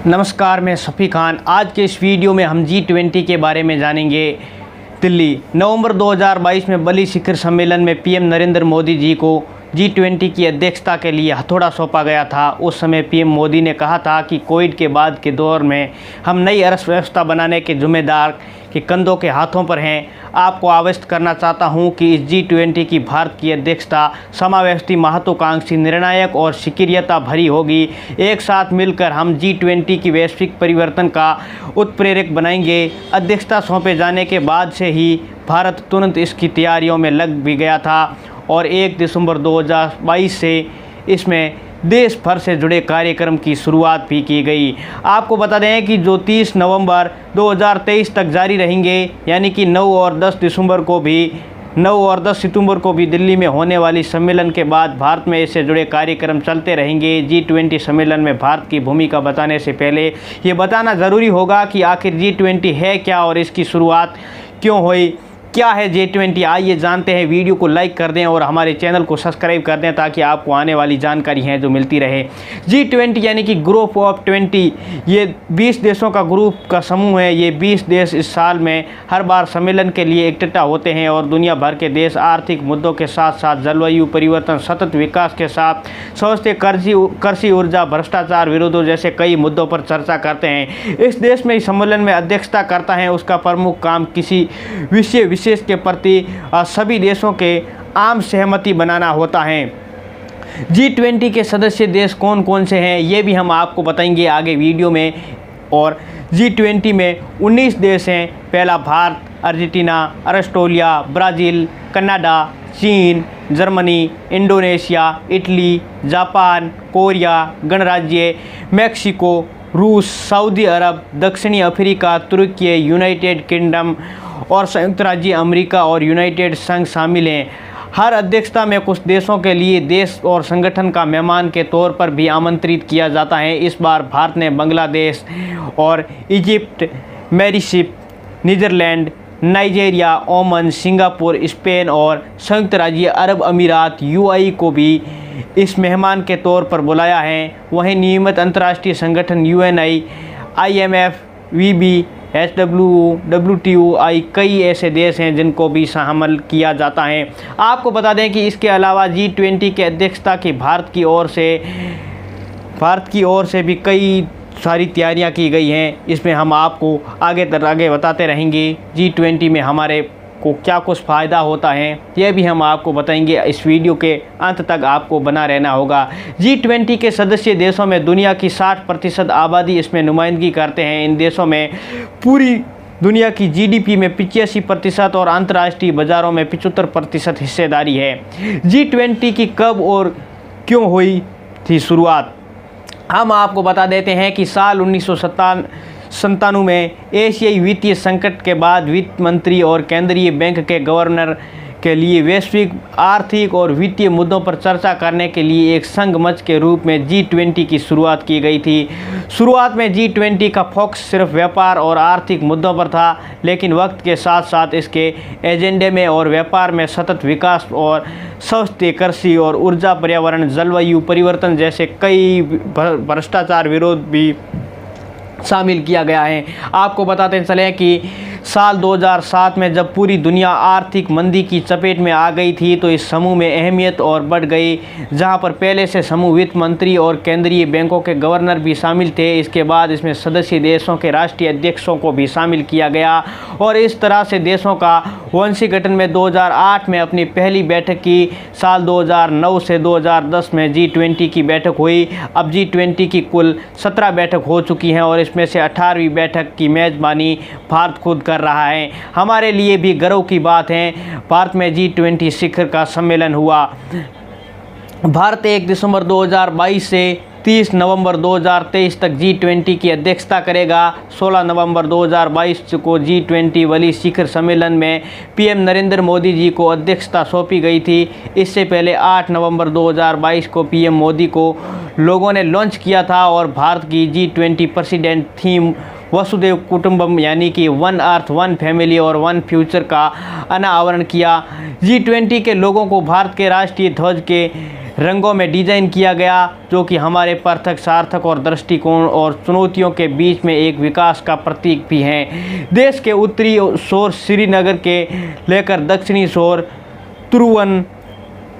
नमस्कार, मैं सफ़ी खान। आज के इस वीडियो में हम G20 के बारे में जानेंगे। दिल्ली नवंबर 2022 में बली शिखर सम्मेलन में पीएम नरेंद्र मोदी जी को G20 की अध्यक्षता के लिए हथौड़ा सौंपा गया था। उस समय पीएम मोदी ने कहा था कि कोविड के बाद के दौर में हम नई अर्थव्यवस्था बनाने के जिम्मेदार के कंधों के हाथों पर हैं। आपको आश्वस्त करना चाहता हूं कि इस G20 की भारत की अध्यक्षता समावेशी, महत्वाकांक्षी, निर्णायक और सक्रियता भरी होगी। एक साथ मिलकर हम G20 की वैश्विक परिवर्तन का उत्प्रेरक बनाएंगे। अध्यक्षता सौंपे जाने के बाद से ही भारत तुरंत इसकी तैयारियों में लग भी गया था और 1 दिसंबर 2022 से इसमें देश भर से जुड़े कार्यक्रम की शुरुआत भी की गई। आपको बता दें कि जो 30 नवंबर 2023 तक जारी रहेंगे, यानी कि 9 और 10 सितंबर को भी दिल्ली में होने वाली सम्मेलन के बाद भारत में इससे जुड़े कार्यक्रम चलते रहेंगे। G20 सम्मेलन में भारत की भूमिका बताने से पहले ये बताना ज़रूरी होगा कि आखिर G20 है क्या और इसकी शुरुआत क्यों हुई। क्या है G20, आइए जानते हैं। वीडियो को लाइक कर दें और हमारे चैनल को सब्सक्राइब कर दें ताकि आपको आने वाली जानकारी है जो मिलती रहे। G20 यानी कि ग्रुप ऑफ 20, ये 20 देशों का ग्रुप का समूह है। ये 20 देश इस साल में हर बार सम्मेलन के लिए इकट्ठा होते हैं और दुनिया भर के देश आर्थिक मुद्दों के साथ साथ जलवायु परिवर्तन, सतत विकास के साथ स्वास्थ्य, कृषि, ऊर्जा, भ्रष्टाचार विरोधों जैसे कई मुद्दों पर चर्चा करते हैं। इस देश में सम्मेलन में अध्यक्षता करता है, उसका प्रमुख काम किसी विषय के प्रति सभी देशों के आम सहमति बनाना होता है। G20 के सदस्य देश कौन कौन से हैं ये भी हम आपको बताएंगे आगे वीडियो में। और G20 में 19 देश हैं। पहला Bharat, Argentina, Australia, Brazil, Canada, चीन, Germany, Indonesia, Italy, Japan, Korea गणराज्य, मैक्सिको, रूस, सऊदी अरब, दक्षिणी अफ्रीका, तुर्की, यूनाइटेड किंगडम और संयुक्त राज्य अमेरिका और यूनाइटेड संघ शामिल हैं। हर अध्यक्षता में कुछ देशों के लिए देश और संगठन का मेहमान के तौर पर भी आमंत्रित किया जाता है। इस बार भारत ने बांग्लादेश और Egypt, Mauritius, Netherland, Nigeria, Oman, Singapore, Spain और संयुक्त राज्य अरब अमीरात UAE को भी इस मेहमान के तौर पर बुलाया है। वहीं नियमित अंतर्राष्ट्रीय संगठन UNI, IMF, WB, WTO, कई ऐसे देश हैं जिनको भी शामिल किया जाता है। आपको बता दें कि इसके अलावा G20 के अध्यक्षता की भारत की ओर से भी कई सारी तैयारियां की गई हैं। इसमें हम आपको आगे बताते रहेंगे G20 में हमारे को क्या कुछ फ़ायदा होता है, यह भी हम आपको बताएंगे। इस वीडियो के अंत तक आपको बना रहना होगा। G20 के सदस्य देशों में दुनिया की 60% आबादी इसमें नुमाइंदगी करते हैं। इन देशों में पूरी दुनिया की GDP में 85% और अंतर्राष्ट्रीय बाज़ारों में 75% हिस्सेदारी है। G20 की कब और क्यों हुई थी शुरुआत, हम आपको बता देते हैं कि साल 1997 में एशियाई वित्तीय संकट के बाद वित्त मंत्री और केंद्रीय बैंक के गवर्नर के लिए वैश्विक आर्थिक और वित्तीय मुद्दों पर चर्चा करने के लिए एक संगमंच के रूप में G20 की शुरुआत की गई थी। शुरुआत में G20 का फोकस सिर्फ व्यापार और आर्थिक मुद्दों पर था, लेकिन वक्त के साथ साथ इसके एजेंडे में और व्यापार में सतत विकास और स्वास्थ्य, कृषि और ऊर्जा, पर्यावरण, जलवायु परिवर्तन जैसे कई भ्रष्टाचार विरोध भी शामिल किया गया है। आपको बताते चलें कि साल 2007 में जब पूरी दुनिया आर्थिक मंदी की चपेट में आ गई थी तो इस समूह में अहमियत और बढ़ गई, जहां पर पहले से समूह वित्त मंत्री और केंद्रीय बैंकों के गवर्नर भी शामिल थे। इसके बाद इसमें सदस्य देशों के राष्ट्रीय अध्यक्षों को भी शामिल किया गया और इस तरह से देशों का वंशीगठन में 2008 में अपनी पहली बैठक की। साल 2009 से 2010 में G20 की बैठक हुई। अब G20 की कुल 17 बैठक हो चुकी हैं और इसमें से 18वीं बैठक की मेज़बानी भारत खुद कर रहा है। हमारे लिए भी गर्व की बात है, भारत में G20 शिखर का सम्मेलन हुआ। भारत 1 दिसंबर 2022 से 30 नवंबर 2023 तक G20 की अध्यक्षता करेगा। 16 नवंबर 2022 को G20 वाली शिखर सम्मेलन में पीएम नरेंद्र मोदी जी को अध्यक्षता सौंपी गई थी। इससे पहले 8 नवंबर 2022 को पीएम मोदी को लोगों ने लॉन्च किया था और भारत की G20 प्रेसिडेंट थीम वसुदेव कुटुंबम यानी कि वन अर्थ, वन फैमिली और वन फ्यूचर का अनावरण किया। G20 के लोगों को भारत के राष्ट्रीय ध्वज के रंगों में डिज़ाइन किया गया, जो कि हमारे पृथक सार्थक और दृष्टिकोण और चुनौतियों के बीच में एक विकास का प्रतीक भी हैं। देश के उत्तरी छोर श्रीनगर के लेकर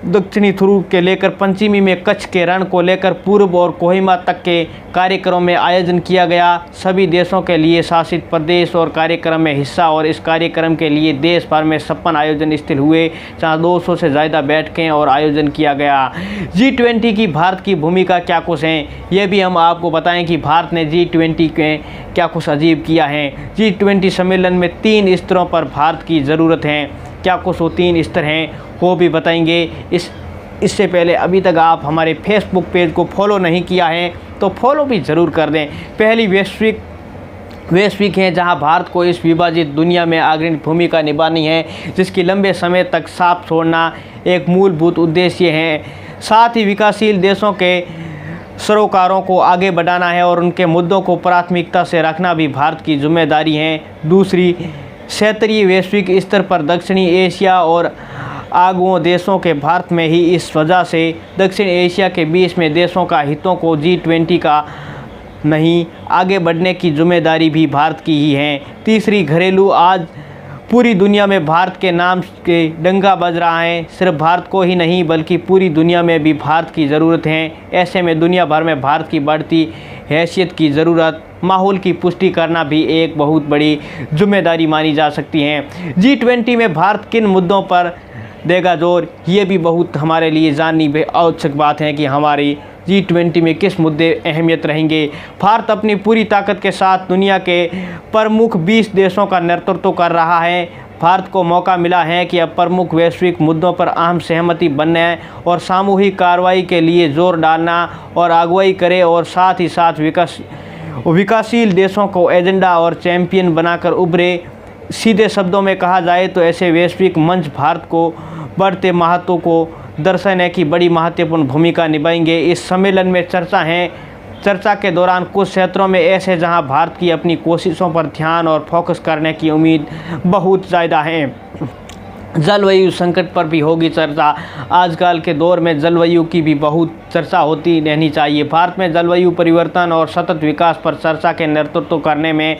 दक्षिणी ध्रुव के लेकर पश्चिमी में कच्छ के रण को लेकर पूर्व और कोहिमा तक के कार्यक्रम में आयोजन किया गया। सभी देशों के लिए शासित प्रदेश और कार्यक्रम में हिस्सा, और इस कार्यक्रम के लिए देश भर में 56 आयोजन स्थल हुए, जहां 200 से ज़्यादा बैठकें और आयोजन किया गया। G20 की भारत की भूमिका क्या कुछ है, ये भी हम आपको बताएं कि भारत ने G20 के क्या कुछ अजीब किया है। G20 सम्मेलन में 3 स्तरों पर भारत की ज़रूरत है। क्या कुछ वो 3 स्तर हैं वो भी बताएंगे। इससे पहले अभी तक आप हमारे फेसबुक पेज को फॉलो नहीं किया है तो फॉलो भी ज़रूर कर दें। पहली वैश्विक है, जहां भारत को इस विभाजित दुनिया में अग्रणी भूमिका निभानी है, जिसकी लंबे समय तक साफ छोड़ना एक मूलभूत उद्देश्य है। साथ ही विकासशील देशों के सरोकारों को आगे बढ़ाना है और उनके मुद्दों को प्राथमिकता से रखना भी भारत की जिम्मेदारी है। दूसरी, क्षेत्रीय वैश्विक स्तर पर दक्षिणी एशिया और आगुओं देशों के भारत में ही, इस वजह से दक्षिण एशिया के बीच में देशों का हितों को G20 का नहीं आगे बढ़ने की जिम्मेदारी भी भारत की ही है। तीसरी, घरेलू, आज पूरी दुनिया में भारत के नाम के डंका बज रहा है। सिर्फ भारत को ही नहीं बल्कि पूरी दुनिया में भी भारत की ज़रूरत है। ऐसे में दुनिया भर में भारत की बढ़ती हैसियत की ज़रूरत, माहौल की पुष्टि करना भी एक बहुत बड़ी जिम्मेदारी मानी जा सकती है। G20 में भारत किन मुद्दों पर देगा जोर, ये भी बहुत हमारे लिए जाननी आवश्यक बात है कि हमारी G20 में किस मुद्दे अहमियत रहेंगे। भारत अपनी पूरी ताकत के साथ दुनिया के प्रमुख 20 देशों का नेतृत्व कर रहा है। भारत को मौका मिला है कि अब प्रमुख वैश्विक मुद्दों पर अहम सहमति बनने और सामूहिक कार्रवाई के लिए जोर डालना और अगुवाई करे, और साथ ही साथ विकासशील देशों को एजेंडा और चैंपियन बनाकर उभरे। सीधे शब्दों में कहा जाए तो ऐसे वैश्विक मंच भारत को बढ़ते महत्व को दर्शाने की बड़ी महत्वपूर्ण भूमिका निभाएंगे। इस सम्मेलन में चर्चा के दौरान कुछ क्षेत्रों में ऐसे जहां भारत की अपनी कोशिशों पर ध्यान और फोकस करने की उम्मीद बहुत ज़्यादा है। जलवायु संकट पर भी होगी चर्चा। आजकल के दौर में जलवायु की भी बहुत चर्चा होती रहनी चाहिए। भारत में जलवायु परिवर्तन और सतत विकास पर चर्चा के नेतृत्व करने में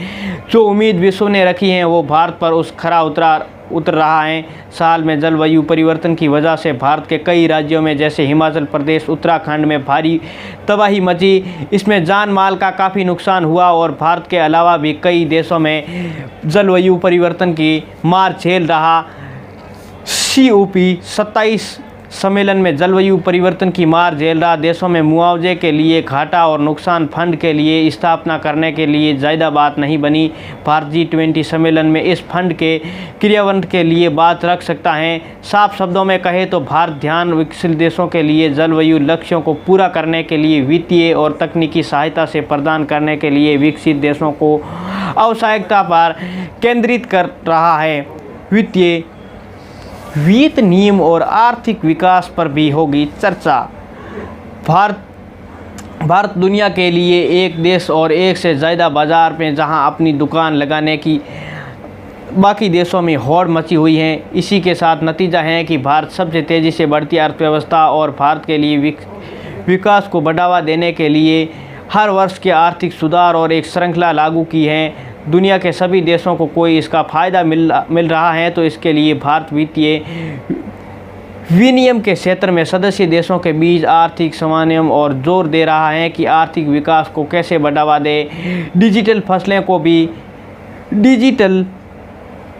जो उम्मीद विश्व ने रखी है वो भारत पर उस खरा उतर रहा है। साल में जलवायु परिवर्तन की वजह से भारत के कई राज्यों में जैसे हिमाचल प्रदेश, उत्तराखंड में भारी तबाही मची। इसमें जान माल का काफ़ी नुकसान हुआ और भारत के अलावा भी कई देशों में जलवायु परिवर्तन की मार झेल रहा। COP 27 सम्मेलन में जलवायु परिवर्तन की मार झेल रहा देशों में मुआवजे के लिए घाटा और नुकसान फंड के लिए स्थापना करने के लिए ज़्यादा बात नहीं बनी। भारत G20 सम्मेलन में इस फंड के क्रियान्वयन के लिए बात रख सकता है। साफ शब्दों में कहे तो भारत ध्यान विकसित देशों के लिए जलवायु लक्ष्यों को पूरा करने के लिए वित्तीय और तकनीकी सहायता से प्रदान करने के लिए विकसित देशों को आवश्यकता पर केंद्रित कर रहा है। वित्त नियम और आर्थिक विकास पर भी होगी चर्चा। भारत दुनिया के लिए एक देश और एक से ज़्यादा बाज़ार में जहां अपनी दुकान लगाने की बाकी देशों में होड़ मची हुई है। इसी के साथ नतीजा है कि भारत सबसे तेज़ी से बढ़ती अर्थव्यवस्था और भारत के लिए विकास को बढ़ावा देने के लिए हर वर्ष के आर्थिक सुधार और एक श्रृंखला लागू की है। दुनिया के सभी देशों को कोई इसका फ़ायदा मिल रहा है, तो इसके लिए भारत वित्तीय विनियम के क्षेत्र में सदस्य देशों के बीच आर्थिक समन्वय और जोर दे रहा है कि आर्थिक विकास को कैसे बढ़ावा दे। डिजिटल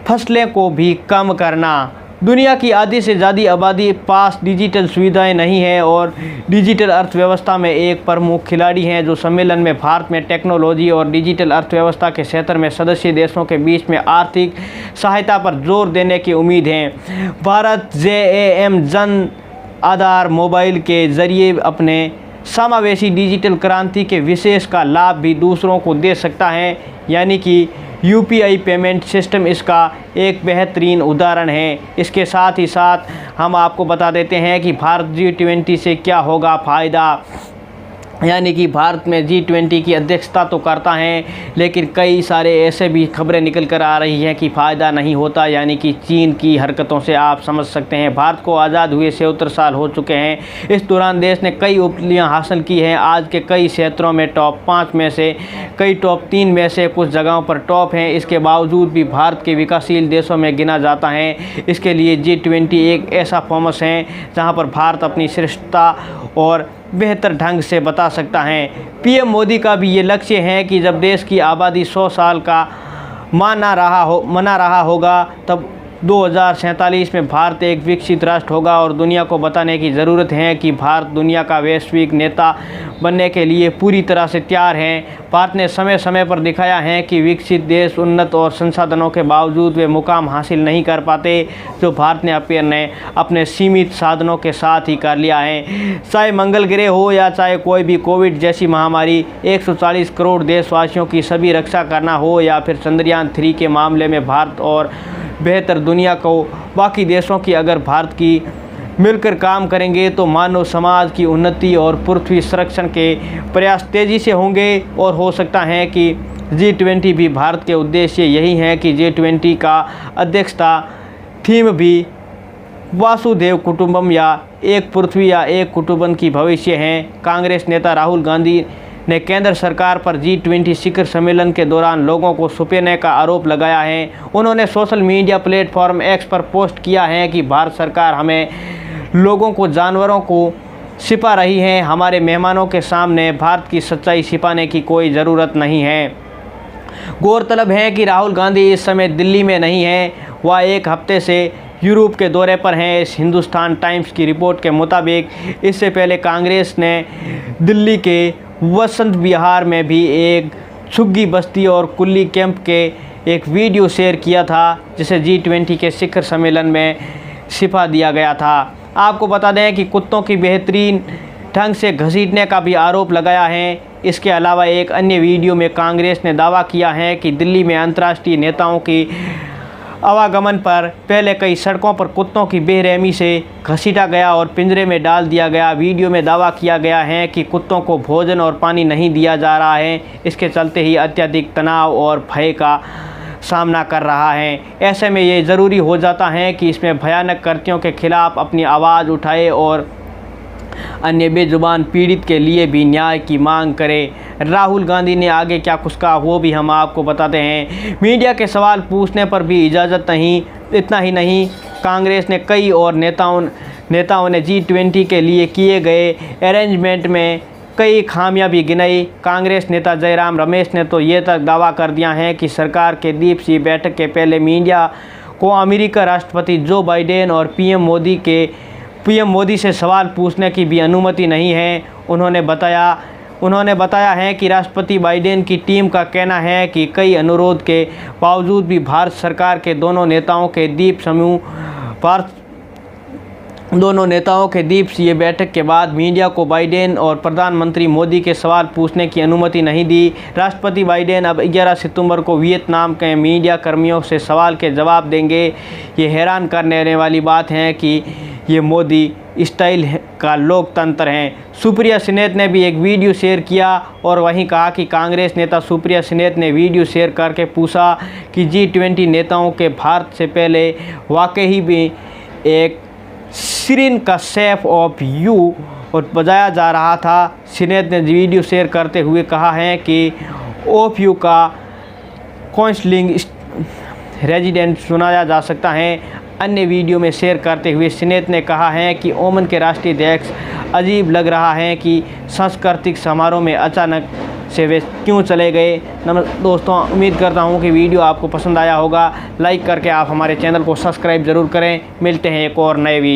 फसलें को भी कम करना। दुनिया की आधी से ज़्यादा आबादी पास डिजिटल सुविधाएं नहीं है और डिजिटल अर्थव्यवस्था में एक प्रमुख खिलाड़ी हैं, जो सम्मेलन में भारत में टेक्नोलॉजी और डिजिटल अर्थव्यवस्था के क्षेत्र में सदस्य देशों के बीच में आर्थिक सहायता पर जोर देने की उम्मीद है। भारत JAM जन आधार मोबाइल के जरिए अपने समावेशी डिजिटल क्रांति के विशेष का लाभ भी दूसरों को दे सकता है, यानी कि UPI पेमेंट सिस्टम इसका एक बेहतरीन उदाहरण है। इसके साथ ही साथ हम आपको बता देते हैं कि भारत G20 से क्या होगा फ़ायदा। यानी कि भारत में G20 की अध्यक्षता तो करता है, लेकिन कई सारे ऐसे भी खबरें निकल कर आ रही हैं कि फ़ायदा नहीं होता। यानी कि चीन की हरकतों से आप समझ सकते हैं। भारत को आज़ाद हुए 77 साल हो चुके हैं। इस दौरान देश ने कई उपलब्धियां हासिल की हैं। आज के कई क्षेत्रों में टॉप 5 में से, कई टॉप 3 में से, कुछ जगहों पर टॉप हैं। इसके बावजूद भी भारत के विकासशील देशों में गिना जाता है। इसके लिए G20 एक ऐसा फोरम है जहाँ पर भारत अपनी श्रेष्ठता और बेहतर ढंग से बता सकता है। पीएम मोदी का भी ये लक्ष्य है कि जब देश की आबादी 100 साल का मना रहा होगा, तब 2047 में भारत एक विकसित राष्ट्र होगा। और दुनिया को बताने की ज़रूरत है कि भारत दुनिया का वैश्विक नेता बनने के लिए पूरी तरह से तैयार है। भारत ने समय समय पर दिखाया है कि विकसित देश उन्नत और संसाधनों के बावजूद वे मुकाम हासिल नहीं कर पाते जो भारत ने अपने सीमित साधनों के साथ ही कर लिया है। चाहे मंगल ग्रह हो या चाहे कोई भी कोविड जैसी महामारी, 140 करोड़ देशवासियों की सभी रक्षा करना हो, या फिर चंद्रयान 3 के मामले में भारत और बेहतर दुनिया को बाकी देशों की अगर भारत की मिलकर काम करेंगे तो मानव समाज की उन्नति और पृथ्वी संरक्षण के प्रयास तेज़ी से होंगे। और हो सकता है कि G20 भी भारत के उद्देश्य यही है कि G20 का अध्यक्षता थीम भी वासुदेव कुटुंबम या एक पृथ्वी या एक कुटुंबन की भविष्य है। कांग्रेस नेता राहुल गांधी ने केंद्र सरकार पर G20 शिखर सम्मेलन के दौरान लोगों को छुपाने का आरोप लगाया है। उन्होंने सोशल मीडिया प्लेटफॉर्म X पर पोस्ट किया है कि भारत सरकार हमें लोगों को जानवरों को छिपा रही है। हमारे मेहमानों के सामने भारत की सच्चाई छिपाने की कोई ज़रूरत नहीं है। गौरतलब है कि राहुल गांधी इस समय दिल्ली में नहीं है, वह एक हफ्ते से यूरोप के दौरे पर हैं। इस हिंदुस्तान टाइम्स की रिपोर्ट के मुताबिक इससे पहले कांग्रेस ने दिल्ली के वसंत विहार में भी एक झुग्गी बस्ती और कुल्ली कैंप के एक वीडियो शेयर किया था, जिसे G20 के शिखर सम्मेलन में छिपा दिया गया था। आपको बता दें कि कुत्तों की बेहतरीन ढंग से घसीटने का भी आरोप लगाया है। इसके अलावा एक अन्य वीडियो में कांग्रेस ने दावा किया है कि दिल्ली में अंतर्राष्ट्रीय नेताओं की आवागमन पर पहले कई सड़कों पर कुत्तों की बेरहमी से घसीटा गया और पिंजरे में डाल दिया गया। वीडियो में दावा किया गया है कि कुत्तों को भोजन और पानी नहीं दिया जा रहा है। इसके चलते ही अत्यधिक तनाव और भय का सामना कर रहा है। ऐसे में ये ज़रूरी हो जाता है कि इसमें भयानक कृत्यों के खिलाफ अपनी आवाज़ उठाए और अन्य बेजुबान पीड़ित के लिए भी न्याय की मांग करे। राहुल गांधी ने आगे क्या कुछ कहा वो भी हम आपको बताते हैं। मीडिया के सवाल पूछने पर भी इजाज़त नहीं। इतना ही नहीं, कांग्रेस ने कई और नेताओं ने G20 के लिए किए गए अरेंजमेंट में कई खामियां भी गिनाई। कांग्रेस नेता जयराम रमेश ने तो ये तक दावा कर दिया है कि सरकार के द्विपक्षीय बैठक के पहले मीडिया को अमेरिका राष्ट्रपति जो बाइडेन और पीएम मोदी से सवाल पूछने की भी अनुमति नहीं है। उन्होंने बताया है कि राष्ट्रपति बाइडेन की टीम का कहना है कि कई अनुरोध के बावजूद भी भारत सरकार के दोनों नेताओं के द्विपक्षीय बैठक के बाद मीडिया को बाइडेन और प्रधानमंत्री मोदी के सवाल पूछने की अनुमति नहीं दी। राष्ट्रपति बाइडेन अब 11 सितंबर को वियतनाम के मीडिया कर्मियों से सवाल के जवाब देंगे। ये हैरान करने वाली बात है कि ये मोदी स्टाइल का लोकतंत्र है। सुप्रिया सिनेत ने भी एक वीडियो शेयर किया और वहीं कहा कि कांग्रेस नेता सुप्रिया सिनेत ने वीडियो शेयर करके पूछा कि G20 नेताओं के भारत से पहले वाकई भी एक सिरिन का शेप ऑफ यू और बजाया जा रहा था। सिनेत ने वीडियो शेयर करते हुए कहा है कि ऑफ यू का काउंसलिंग रेजिडेंट सुनाया जा सकता है। अन्य वीडियो में शेयर करते हुए सिनेत ने कहा है कि ओमान के राष्ट्रीय अध्यक्ष अजीब लग रहा है कि सांस्कृतिक समारोह में अचानक से वे क्यों चले गए। दोस्तों, उम्मीद करता हूं कि वीडियो आपको पसंद आया होगा। लाइक करके आप हमारे चैनल को सब्सक्राइब ज़रूर करें। मिलते हैं एक और नए वीडियो।